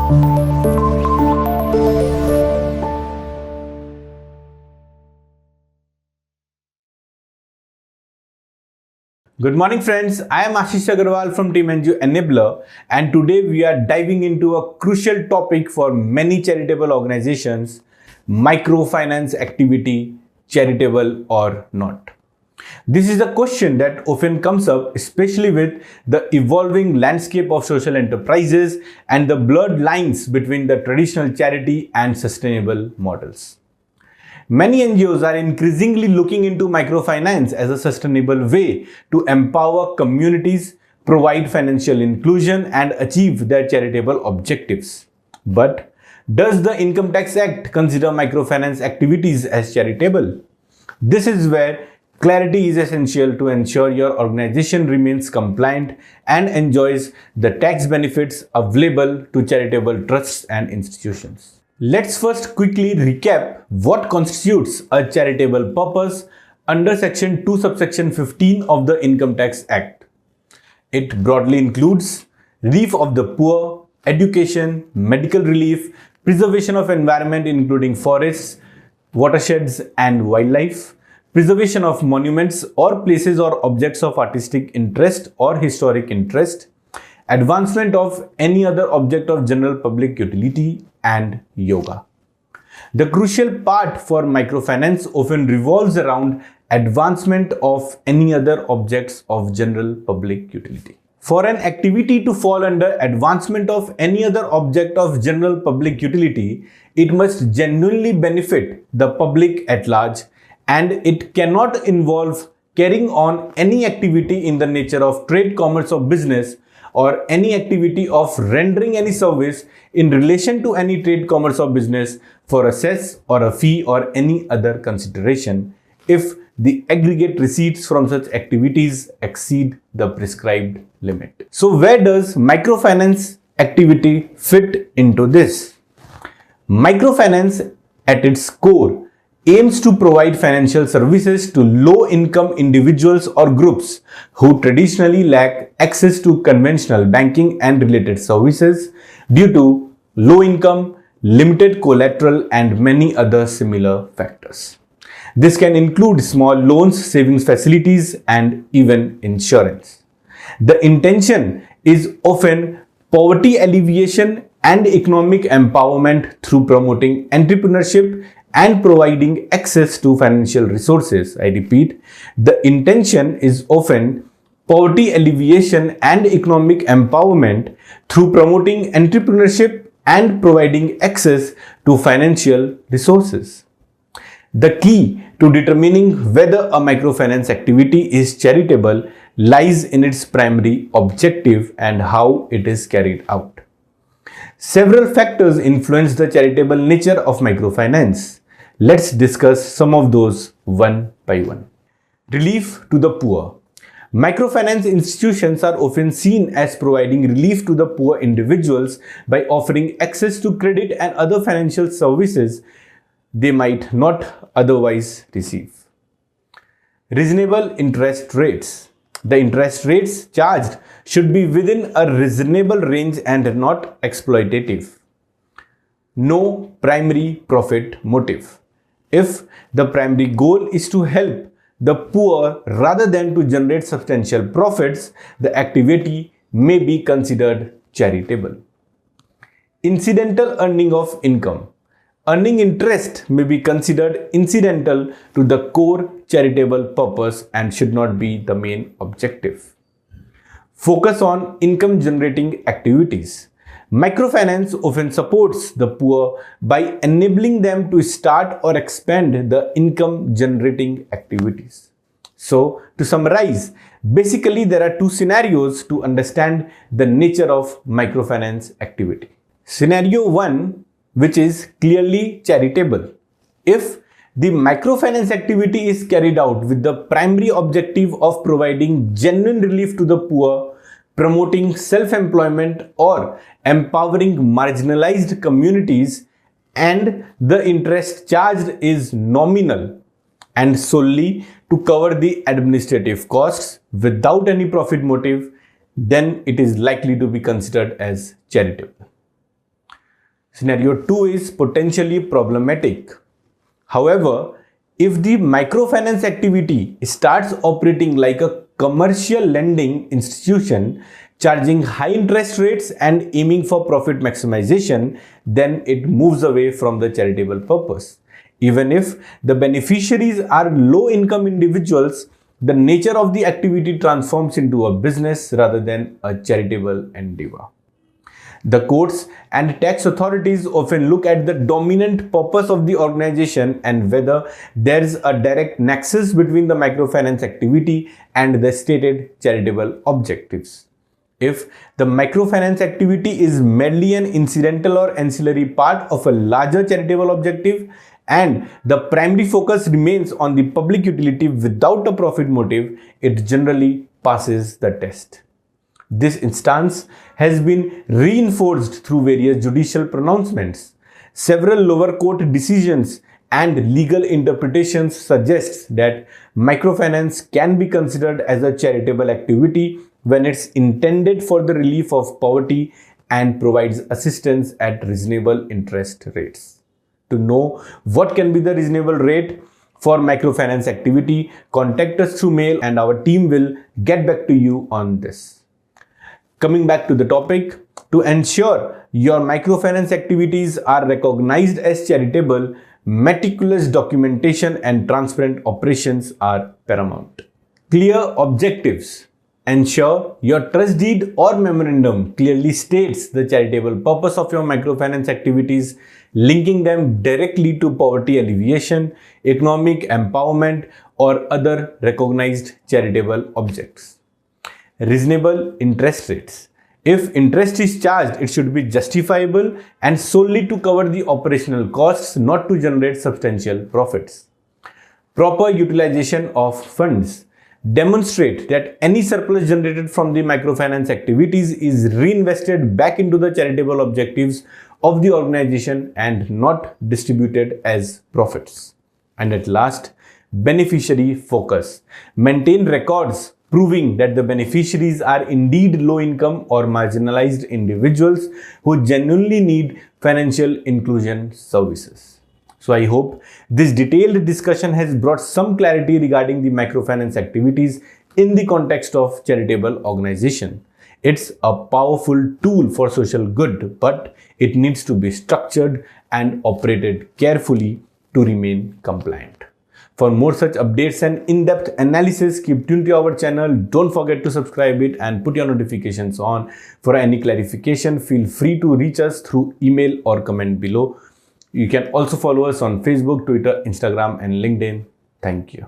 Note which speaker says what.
Speaker 1: Good morning friends, I am Ashis Agarwal from Team NGOenabler, and today we are diving into a crucial topic for many charitable organizations: microfinance activity, charitable or not. This is a question that often comes up, especially with the evolving landscape of social enterprises and the blurred lines between the traditional charity and sustainable models. Many NGOs are increasingly looking into microfinance as a sustainable way to empower communities, provide financial inclusion, and achieve their charitable objectives. But does the Income Tax Act consider microfinance activities as charitable? This is where clarity is essential to ensure your organization remains compliant and enjoys the tax benefits available to charitable trusts and institutions. Let's first quickly recap what constitutes a charitable purpose under Section 2 subsection 15 of the Income Tax Act. It broadly includes relief of the poor, education, medical relief, preservation of environment including forests, watersheds and wildlife, preservation of monuments or places or objects of artistic interest or historic interest, advancement of any other object of general public utility, and yoga. The crucial part for microfinance often revolves around advancement of any other objects of general public utility. For an activity to fall under advancement of any other object of general public utility, it must genuinely benefit the public at large, and it cannot involve carrying on any activity in the nature of trade, commerce or business, or any activity of rendering any service in relation to any trade, commerce or business for a cess or a fee or any other consideration if the aggregate receipts from such activities exceed the prescribed limit. So where does microfinance activity fit into this? Microfinance at its core aims to provide financial services to low-income individuals or groups who traditionally lack access to conventional banking and related services due to low income, limited collateral, and many other similar factors. This can include small loans, savings facilities, and even insurance. The intention is often poverty alleviation and economic empowerment through promoting entrepreneurship and providing access to financial resources. I repeat, the intention is often poverty alleviation and economic empowerment through promoting entrepreneurship and providing access to financial resources. The key to determining whether a microfinance activity is charitable lies in its primary objective and how it is carried out. Several factors influence the charitable nature of microfinance. Let's discuss some of those one by one. Relief to the poor. Microfinance institutions are often seen as providing relief to the poor individuals by offering access to credit and other financial services they might not otherwise receive. Reasonable interest rates. The interest rates charged should be within a reasonable range and not exploitative. No primary profit motive. If the primary goal is to help the poor rather than to generate substantial profits, the activity may be considered charitable. Incidental earning of income. Earning interest may be considered incidental to the core charitable purpose and should not be the main objective. Focus on income generating activities. Microfinance often supports the poor by enabling them to start or expand the income generating activities. So, to summarize, basically there are two scenarios to understand the nature of microfinance activity. Scenario 1, which is clearly charitable. If the microfinance activity is carried out with the primary objective of providing genuine relief to the poor, promoting self-employment or empowering marginalized communities, and the interest charged is nominal and solely to cover the administrative costs without any profit motive, then it is likely to be considered as charitable. Scenario 2 is potentially problematic. However, if the microfinance activity starts operating like a commercial lending institution, charging high interest rates and aiming for profit maximization, then it moves away from the charitable purpose. Even if the beneficiaries are low-income individuals, the nature of the activity transforms into a business rather than a charitable endeavor. The courts and tax authorities often look at the dominant purpose of the organization and whether there is a direct nexus between the microfinance activity and the stated charitable objectives. If the microfinance activity is merely an incidental or ancillary part of a larger charitable objective and the primary focus remains on the public utility without a profit motive, it generally passes the test. This instance has been reinforced through various judicial pronouncements. Several lower court decisions and legal interpretations suggest that microfinance can be considered as a charitable activity when it's intended for the relief of poverty and provides assistance at reasonable interest rates. To know what can be the reasonable rate for microfinance activity, contact us through mail and our team will get back to you on this. Coming back to the topic, to ensure your microfinance activities are recognized as charitable, meticulous documentation and transparent operations are paramount. Clear objectives. Ensure your trust deed or memorandum clearly states the charitable purpose of your microfinance activities, linking them directly to poverty alleviation, economic empowerment, or other recognized charitable objects. Reasonable interest rates. If interest is charged, it should be justifiable and solely to cover the operational costs, not to generate substantial profits. Proper utilization of funds. Demonstrate that any surplus generated from the microfinance activities is reinvested back into the charitable objectives of the organization and not distributed as profits. And at last, beneficiary focus. Maintain records proving that the beneficiaries are indeed low-income or marginalized individuals who genuinely need financial inclusion services. So I hope this detailed discussion has brought some clarity regarding the microfinance activities in the context of charitable organization. It's a powerful tool for social good, but it needs to be structured and operated carefully to remain compliant. For more such updates and in-depth analysis, keep tuned to our channel. Don't forget to subscribe it and put your notifications on. For any clarification, feel free to reach us through email or comment below. You can also follow us on Facebook, Twitter, Instagram, and LinkedIn. Thank you.